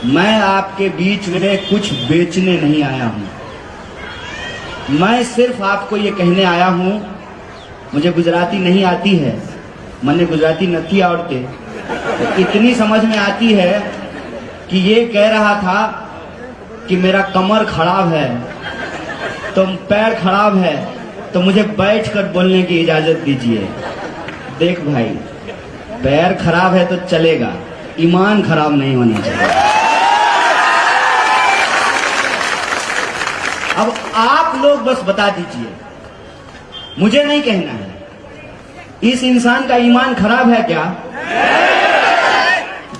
मैं आपके बीच में कुछ बेचने नहीं आया हूं। मैं सिर्फ आपको ये कहने आया हूं, मुझे गुजराती नहीं आती है, मैंने गुजराती नहीं आवड़ते, इतनी समझ में आती है कि ये कह रहा था कि मेरा कमर खराब है, तो पैर खराब है, तो मुझे बैठकर बोलने की इजाजत दीजिए। देख भाई, पैर खराब है तो चलेगा, ईमान खराब नहीं होना चाहिए। अब आप लोग बस बता दीजिए, मुझे नहीं कहना है, इस इंसान का ईमान खराब है क्या?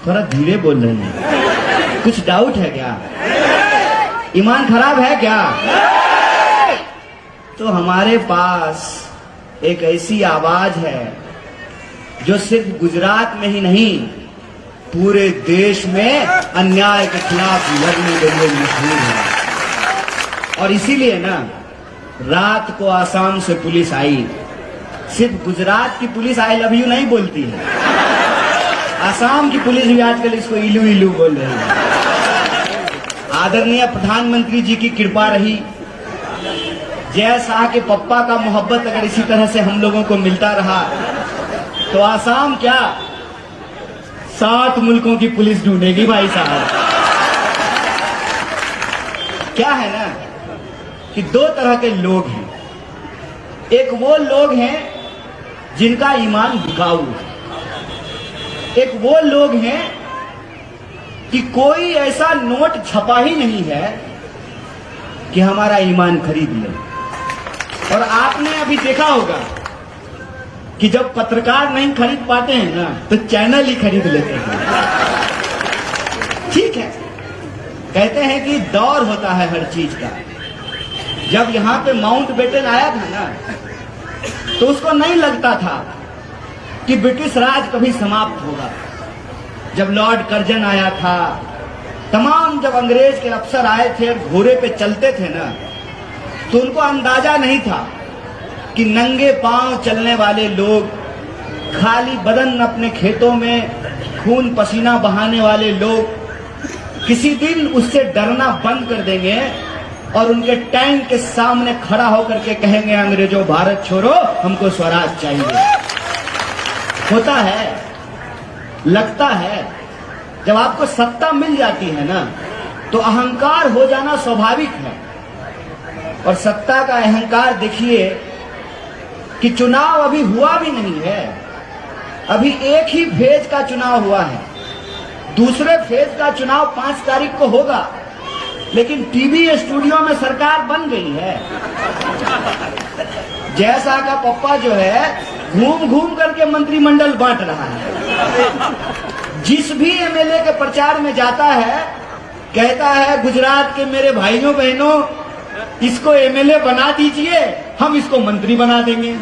थोड़ा धीरे बोल रहे हैं, कुछ डाउट है क्या? ईमान खराब है क्या? तो हमारे पास एक ऐसी आवाज है जो सिर्फ गुजरात में ही नहीं, पूरे देश में अन्याय के खिलाफ लड़ने के लिए मशहूर है। और इसीलिए ना, रात को आसाम से पुलिस आई। सिर्फ गुजरात की पुलिस आई लव यू नहीं बोलती है, आसाम की पुलिस भी आजकल इसको इलू इलू बोल रही है। आदरणीय प्रधानमंत्री जी की कृपा रही, जय शाह के पप्पा का मोहब्बत अगर इसी तरह से हम लोगों को मिलता रहा तो आसाम क्या 7 मुल्कों की पुलिस ढूंढेगी भाई साहब। क्या है ना कि 2 तरह के लोग हैं। एक वो लोग हैं जिनका ईमान बिकाऊ है, एक वो लोग हैं कि कोई ऐसा नोट छपा ही नहीं है कि हमारा ईमान खरीद ले। और आपने अभी देखा होगा कि जब पत्रकार नहीं खरीद पाते हैं ना, तो चैनल ही खरीद लेते हैं। ठीक है, कहते हैं कि दौर होता है हर चीज का। जब यहां पे माउंट बेटन आया था ना, तो उसको नहीं लगता था कि ब्रिटिश राज कभी समाप्त होगा। जब लॉर्ड कर्जन आया था, तमाम जब अंग्रेज के अफसर आए थे और घोड़े पे चलते थे ना, तो उनको अंदाजा नहीं था कि नंगे पांव चलने वाले लोग, खाली बदन अपने खेतों में खून पसीना बहाने वाले लोग किसी दिन उससे डरना बंद कर देंगे और उनके टैंक के सामने खड़ा होकर के कहेंगे, अंग्रेजों भारत छोड़ो, हमको स्वराज चाहिए। होता है, लगता है, जब आपको सत्ता मिल जाती है ना, तो अहंकार हो जाना स्वाभाविक है। और सत्ता का अहंकार देखिए कि चुनाव अभी हुआ भी नहीं है, अभी एक ही फेज का चुनाव हुआ है, दूसरे फेज का चुनाव 5 तारीख को होगा, लेकिन टीवी स्टूडियो में सरकार बन गई है। जय शाह का पप्पा जो है घूम घूम करके मंत्रिमंडल बांट रहा है। जिस भी एमएलए के प्रचार में जाता है, कहता है गुजरात के मेरे भाइयों बहनों, इसको एमएलए बना दीजिए, हम इसको मंत्री बना देंगे।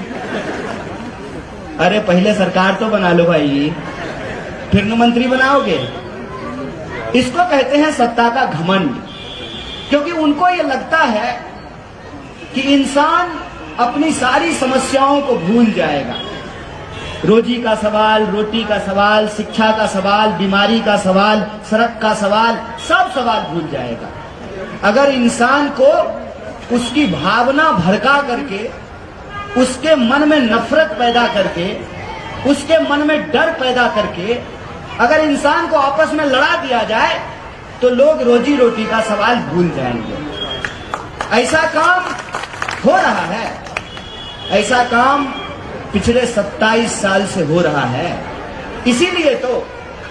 अरे पहले सरकार तो बना लो भाई, फिर न मंत्री बनाओगे। इसको कहते हैं सत्ता का घमंड, क्योंकि उनको ये लगता है कि इंसान अपनी सारी समस्याओं को भूल जाएगा। रोजी का सवाल, रोटी का सवाल, शिक्षा का सवाल, बीमारी का सवाल, सड़क का सवाल, सब सवाल भूल जाएगा। अगर इंसान को उसकी भावना भड़का करके, उसके मन में नफरत पैदा करके, उसके मन में डर पैदा करके अगर इंसान को आपस में लड़ा दिया जाए, तो लोग रोजी रोटी का सवाल भूल जाएंगे। ऐसा काम हो रहा है, ऐसा काम पिछले 27 साल से हो रहा है। इसीलिए तो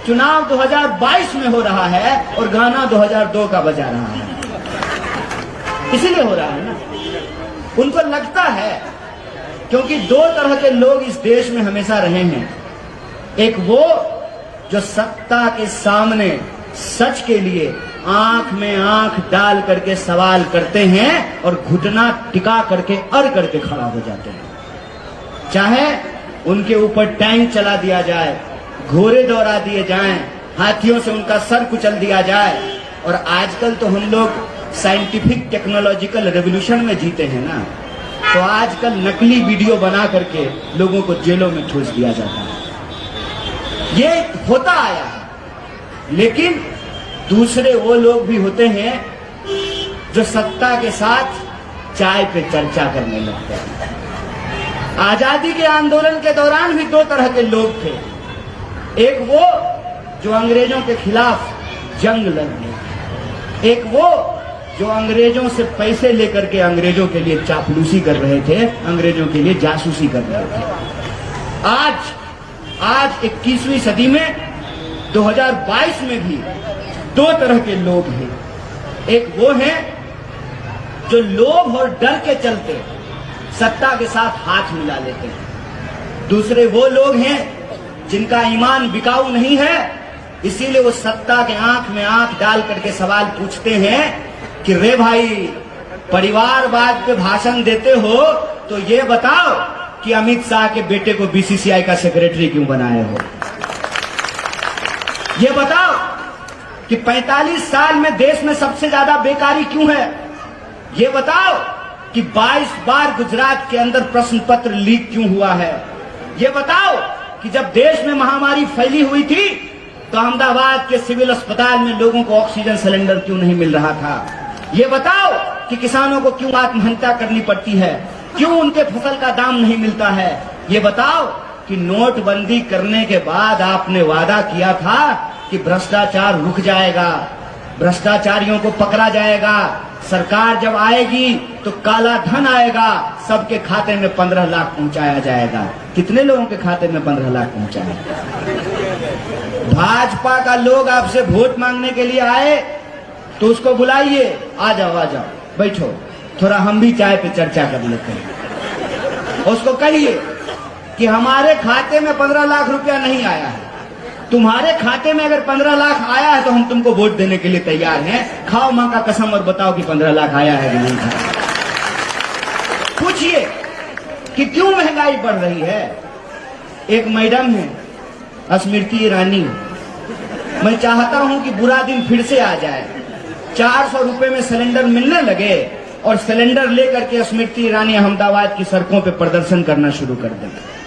चुनाव 2022 में हो रहा है और गाना 2002 का बजा रहा है। इसीलिए हो रहा है ना, उनको लगता है, क्योंकि 2 तरह के लोग इस देश में हमेशा रहे हैं। एक वो जो सत्ता के सामने सच के लिए आंख में आंख डाल करके सवाल करते हैं और घुटना टिका करके अड़ करके खड़ा हो जाते हैं, चाहे उनके ऊपर टैंक चला दिया जाए, घोड़े दौड़ा दिए जाएं, हाथियों से उनका सर कुचल दिया जाए। और आजकल तो हम लोग साइंटिफिक टेक्नोलॉजिकल रेवोल्यूशन में जीते हैं ना, तो आजकल नकली वीडियो बना करके लोगों को जेलों में ठूस दिया जाता है। ये होता आया है, लेकिन दूसरे वो लोग भी होते हैं जो सत्ता के साथ चाय पे चर्चा करने लगते हैं। आजादी के आंदोलन के दौरान भी दो तरह के लोग थे। एक वो जो अंग्रेजों के खिलाफ जंग लड़ने, एक वो जो अंग्रेजों से पैसे लेकर के अंग्रेजों के लिए चापलूसी कर रहे थे, अंग्रेजों के लिए जासूसी कर रहे थे। आज 21वीं सदी में 2022 में भी दो तरह के लोग हैं। एक वो हैं जो लोभ और डर के चलते सत्ता के साथ हाथ मिला लेते हैं। दूसरे वो लोग हैं जिनका ईमान बिकाऊ नहीं है, इसीलिए वो सत्ता के आंख में आंख डाल करके सवाल पूछते हैं कि रे भाई, परिवारवाद पे भाषण देते हो तो ये बताओ कि अमित शाह के बेटे को बीसीसीआई का सेक्रेटरी क्यों बनाए हो? ये बताओ कि 45 साल में देश में सबसे ज्यादा बेकारी क्यों है? ये बताओ कि 22 बार गुजरात के अंदर प्रश्न पत्र लीक क्यों हुआ है? ये बताओ कि जब देश में महामारी फैली हुई थी तो अहमदाबाद के सिविल अस्पताल में लोगों को ऑक्सीजन सिलेंडर क्यों नहीं मिल रहा था? ये बताओ कि किसानों को क्यों आत्महत्या करनी पड़ती है, क्यों उनके फसल का दाम नहीं मिलता है? ये बताओ कि नोटबंदी करने के बाद आपने वादा किया था कि भ्रष्टाचार रुक जाएगा, भ्रष्टाचारियों को पकड़ा जाएगा, सरकार जब आएगी तो काला धन आएगा, सबके खाते में 15 लाख पहुंचाया जाएगा। कितने लोगों के खाते में 15 लाख पहुंचाया? भाजपा का लोग आपसे वोट मांगने के लिए आए तो उसको बुलाइए, आ जाओ बैठो, थोड़ा हम भी चाय पे चर्चा कर लेते हैं। उसको कहिए कि हमारे खाते में 15 लाख रुपया नहीं आया है, तुम्हारे खाते में अगर 15 लाख आया है तो हम तुमको वोट देने के लिए तैयार हैं। खाओ मां का कसम और बताओ कि 15 लाख आया है कि नहीं आया। पूछिए कि क्यों महंगाई बढ़ रही है। एक मैडम है स्मृति ईरानी, मैं चाहता हूं कि बुरा दिन फिर से आ जाए, 400 रुपए में सिलेंडर मिलने लगे और सिलेंडर लेकर के स्मृति ईरानी अहमदाबाद की सड़कों पे प्रदर्शन करना शुरू कर दें।